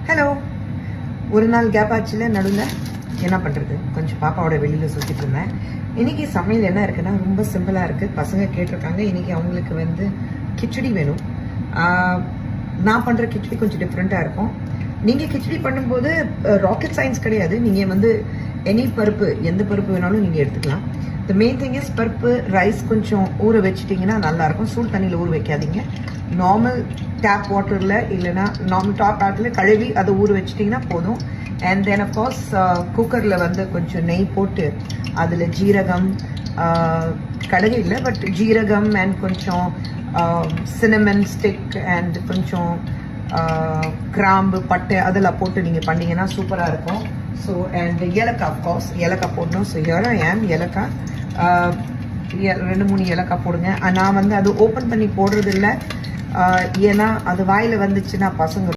Hello. ஒரு நாள் gap ஆச்சுல நடுவில் என்ன பண்ணுறது, கொஞ்சம் பாப்பாவோட வெளியில் சுற்றிட்டு இருந்தேன். இன்றைக்கி சமையல் என்ன இருக்குன்னா ரொம்ப சிம்பிளாக இருக்குது. பசங்க கேட்டிருக்காங்க இன்றைக்கி அவங்களுக்கு வந்து கிச்சடி வேணும். நான் பண்ணுற கிச்சடி கொஞ்சம் டிஃப்ரெண்ட்டாக இருக்கும். நீங்கள் கிச்சடி பண்ணும்போது ராக்கெட் சயின்ஸ் கிடையாது. நீங்கள் வந்து எனி பருப்பு, எந்த பருப்பு வேணாலும் நீங்கள் எடுத்துக்கலாம். த மெயின் திங் இஸ் பருப்பு ரைஸ் கொஞ்சம் ஊற வச்சுட்டிங்கன்னா நல்லாயிருக்கும். சூடு தண்ணியில் ஊற வைக்காதீங்க. நார்மல் டேப் வாட்டரில் இல்லைனா நார்மல் டாப் வாட்டரில் கழுவி அதை ஊற வச்சிட்டிங்கன்னா போதும். அண்ட் தென் அஃப்கோர்ஸ் குக்கரில் வந்து கொஞ்சம் நெய் போட்டு அதில் ஜீரகம், கடுகு இல்லை பட் ஜீரகம் அண்ட் கொஞ்சம் சினமன் ஸ்டிக் அண்ட் கொஞ்சம் கிராம்பு, பட்டை அதெல்லாம் போட்டு நீங்கள் பண்ணிங்கன்னா சூப்பராக இருக்கும். ஸோ அண்ட் ஏலக்காய், அஃப்கோர்ஸ் ஏலக்காய் போடணும். ஸோ ஹியர் ஐ ஆம் ஏலக்காய் 2-3 ஏலக்காய் போடுங்க. நான் வந்து அது ஓப்பன் பண்ணி போடுறது இல்லை, ஏன்னா அது வாயில் வந்துச்சுன்னா பசங்க